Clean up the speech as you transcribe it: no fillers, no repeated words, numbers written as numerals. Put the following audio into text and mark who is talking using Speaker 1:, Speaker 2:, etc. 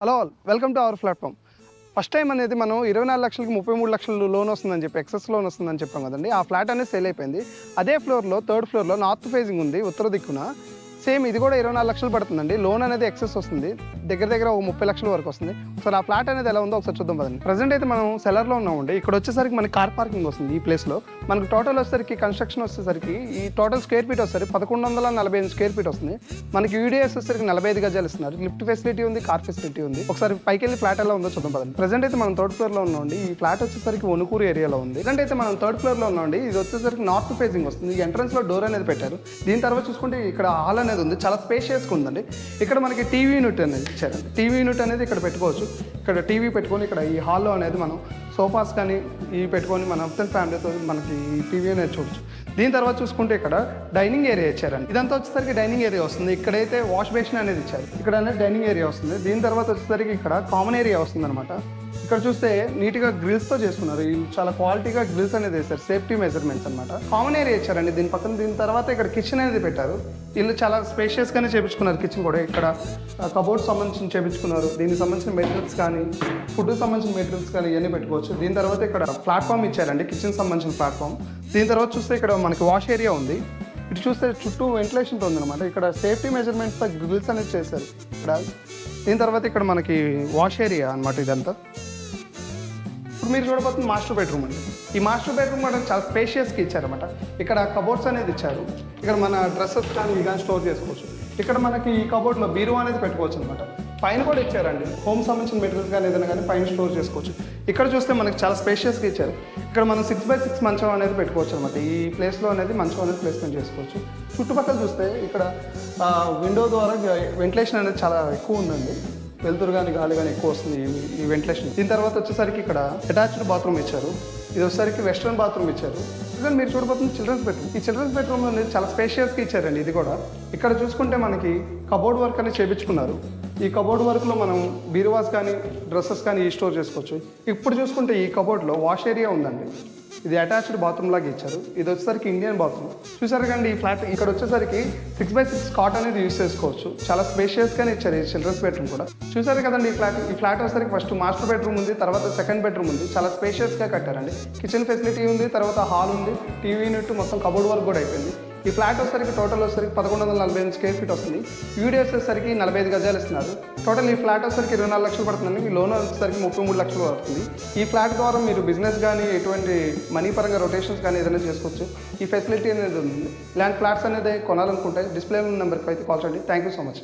Speaker 1: Hello all welcome to our platform. First time అనేది మనం 24 లక్షలకి 33 లక్షలు లోన్ వస్తుందని చెప్పి ఎక్సెస్ లోన్ వస్తుందని చెప్పాం కదండి. ఆ ఫ్లాట్ అనేది సేల్ అయిపోయింది. అదే ఫ్లోర్‌లో థర్డ్ ఫ్లోర్‌లో నార్త్ ఫేసింగ్ ఉంది, ఉత్తర దిక్కున. సేమ్ ఇది కూడా 24 లక్షలు పడుతుందండి. లోన్ అనేది ఎక్సెస్ వస్తుంది. దగ్గర దగ్గర ఒక 30 లక్షల వరకు వస్తుంది. ఒకసారి ఆ ఫ్లాట్ అనేది ఎలా ఉందో ఒకసారి చూద్దాం పదండి. ప్రెజెంట్ అయితే మనం సెల్లర్‌లో ఉన్నామండి. ఇక్కడ వచ్చేసరికి మనకి కార్ పార్కింగ్ వస్తుంది ఈ ప్లేస్‌లో. మనకు టోటల్ వచ్చేసరికి కన్స్ట్రక్షన్ వచ్చేసరికి ఈ టోటల్ స్క్వేర్ ఫీట్ వచ్చేసరికి 1145 స్క్వేర్ ఫీట్ వస్తుంది. మనకి యూడిఎస్ వచ్చేసరికి 45 గజాలు ఇస్తున్నారు. లిఫ్ట్ ఫెసిలిటీ ఉంది, కార్ ఫెసిలిటీ ఉంది. ఒకసారి పైకి వెళ్ళి ఫ్లాట్ ఎలా ఉందో చూద్దాం పదండి. ప్రెజెంట్ అయితే మనం థర్డ్ ఫ్లోర్‌లో ఉన్నామండి. ఈ ఫ్లాట్ వచ్చేసరికి వణుకూరు ఏరియాలో ఉంది. ప్రెజెంట్ అయితే మనం థర్డ్ ఫ్లోర్‌లో ఉన్నామండి. ఇది వచ్చేసరికి నార్త్ ఫేసింగ్ వస్తుంది. ఎంట్రన్స్‌లో డోర్ అనేది పెట్టారు. దీని తర్వాత చూసుకుంటే ఇక్కడ హాల్ అనేది ఉంది. చాలా స్పేషియస్గా ఉందండి. ఇక్కడ మనకి టీవీ యూనిట్ అనేది ఇచ్చారండి. టీవీ యూనిట్ అనేది ఇక్కడ పెట్టుకోవచ్చు. ఇక్కడ టీవీ పెట్టుకొని ఇక్కడ ఈ హాల్లో అనేది మనం సోఫాస్ కానీ ఇవి పెట్టుకొని మన అప్తన్ ఫ్యామిలీతో మనకి ఈ టీవీ అనేది చూడొచ్చు. దీని తర్వాత చూసుకుంటే ఇక్కడ డైనింగ్ ఏరియా ఇచ్చారండి. ఇదంతా వచ్చేసరికి డైనింగ్ ఏరియా వస్తుంది. ఇక్కడైతే వాష్ బేసిన్ అనేది ఇచ్చారు. ఇక్కడ అనేది డైనింగ్ ఏరియా వస్తుంది. దీని తర్వాత వచ్చేసరికి ఇక్కడ కామన్ ఏరియా వస్తుంది అనమాట. ఇక్కడ చూస్తే నీట్గా గ్రిల్స్తో చేసుకున్నారు. ఈ చాలా క్వాలిటీగా గ్రిల్స్ అనేది వేస్తారు, సేఫ్టీ మెజర్మెంట్స్ అనమాట. కామన్ ఏరియా ఇచ్చారండి దీని పక్కన. దీని తర్వాత ఇక్కడ కిచెన్ అనేది పెట్టారు. ఇల్లు చాలా స్పేషియస్గానే చేపించుకున్నారు. కిచెన్ కూడా ఇక్కడ కబోర్డ్స్ సంబంధించి చేపించుకున్నారు. దీనికి సంబంధించిన మెటీరియల్స్ కానీ ఫుడ్కి సంబంధించిన మెటీరియల్స్ కానీ ఇవన్నీ పెట్టుకోవచ్చు. దీని తర్వాత ఇక్కడ ప్లాట్ఫామ్ ఇచ్చారండి, కిచెన్ సంబంధించిన ప్లాట్ఫామ్. దీని తర్వాత చూస్తే ఇక్కడ మనకి వాష్ ఏరియా ఉంది. ఇటు చూస్తే చుట్టూ వెంటిలేషన్తో ఉందన్నమాట. ఇక్కడ సేఫ్టీ మెజర్మెంట్స్తో గ్రిల్స్ అనేది చేశారు ఇక్కడ. దీని తర్వాత ఇక్కడ మనకి వాష్ ఏరియా అనమాట ఇదంతా. ఇప్పుడు మీరు చూడబోతుంది మాస్టర్ బెడ్రూమ్ అండి. ఈ మాస్టర్ బెడ్రూమ్ కూడా చాలా స్పేషియస్గా ఇచ్చారన్నమాట. ఇక్కడ కబోర్డ్స్ అనేది ఇచ్చారు. ఇక్కడ మన డ్రెస్సెస్ కానీ ఇవి కానీ స్టోర్ చేసుకోవచ్చు. ఇక్కడ మనకి ఈ కబోర్డ్లో బీరువా అనేది పెట్టుకోవచ్చు అనమాట. పైన కూడా ఇచ్చారండి, హోమ్ సంబంధించిన మెటీరియల్స్ కానీ ఏదైనా కానీ పైన స్టోర్ చేసుకోవచ్చు. ఇక్కడ చూస్తే మనకి చాలా స్పేషియస్గా ఇచ్చారు. ఇక్కడ మనం 6x6 మంచం అనేది పెట్టుకోవచ్చు అనమాట. ఈ ప్లేస్లో అనేది మంచం అనేది ప్లేస్మెంట్ చేసుకోవచ్చు. చుట్టుపక్కల చూస్తే ఇక్కడ విండో ద్వారా వెంటిలేషన్ అనేది చాలా ఎక్కువ ఉందండి. వెలుతురు కానీ గాలి కానీ ఎక్కువ వస్తుంది ఈ వెంటిలేషన్. దీని తర్వాత వచ్చేసరికి ఇక్కడ అటాచ్డ్ బాత్రూమ్ ఇచ్చారు. ఇది వచ్చేసరికి వెస్ట్రన్ బాత్రూమ్ ఇచ్చారు. ఇక్కడ మీరు చూడబోతుంది చిల్డ్రన్స్ బెడ్రూమ్. ఈ చిల్డ్రన్స్ బెడ్రూమ్ అనేది చాలా స్పేషియస్గా ఇచ్చారండి. ఇది కూడా ఇక్కడ చూసుకుంటే మనకి కబోర్డ్ వర్క్ అనేది చేయించుకున్నారు. ఈ కబోర్డ్ వర్క్లో మనం బీరువాస్ కానీ డ్రెస్సెస్ కానీ స్టోర్ చేసుకోవచ్చు. ఇప్పుడు చూసుకుంటే ఈ కబోర్డ్లో వాష్ ఏరియా ఉందండి. ఇది అటాచ్డ్ బాత్రూమ్ లాగా ఇచ్చారు. ఇది వచ్చేసరికి ఇండియన్ బాత్రూమ్. చూసారు కండి ఈ ఫ్లాట్. ఇక్కడ వచ్చేసరికి 6x6 కాట్ అనేది యూస్ చేసుకోవచ్చు. చాలా స్పేషియస్గానే ఇచ్చారు ఈ చిల్డ్రన్స్ బెడ్రూమ్ కూడా. చూసారు కదండి ఈ ఫ్లాట్. ఈ ఫ్లాట్ వచ్చేసరికి ఫస్ట్ మాస్టర్ బెడ్రూమ్ ఉంది, తర్వాత సెకండ్ బెడ్రూమ్ ఉంది. చాలా స్పేషియస్గా కట్టారండి. కిచెన్ ఫెసిలిటీ ఉంది, తర్వాత హాల్ ఉంది, టీవీ యూనిట్, మొత్తం కబోర్డ్ వర్క్ కూడా అయిపోయింది. ఈ ఫ్లాట్ వచ్చేసరికి టోటల్ వచ్చేసరికి 1145 స్క్వేర్ ఫీట్ వస్తుంది. యూడిఎస్ వచ్చేసరికి 45 గజాలు ఇస్తున్నారు. టోటల్ ఈ ఫ్లాట్ వచ్చేసరికి 24 లక్షలు పడుతుందండి. ఈ లోన్ వచ్చేసరికి 33 లక్షలు పడుతుంది. ఈ ఫ్లాట్ ద్వారా మీరు బిజినెస్ కానీ ఎటువంటి మనీ పరంగా రొటేషన్స్ కానీ ఏదైనా చేసుకోవచ్చు. ఈ ఫెసిలిటీ అనేది ఉంది. ఇలాంటి ఫ్లాట్స్ అనేది కొనాలనుకుంటే డిస్ప్లే నెంబర్కి అయితే కాల్ చేయండి. Thank you so much.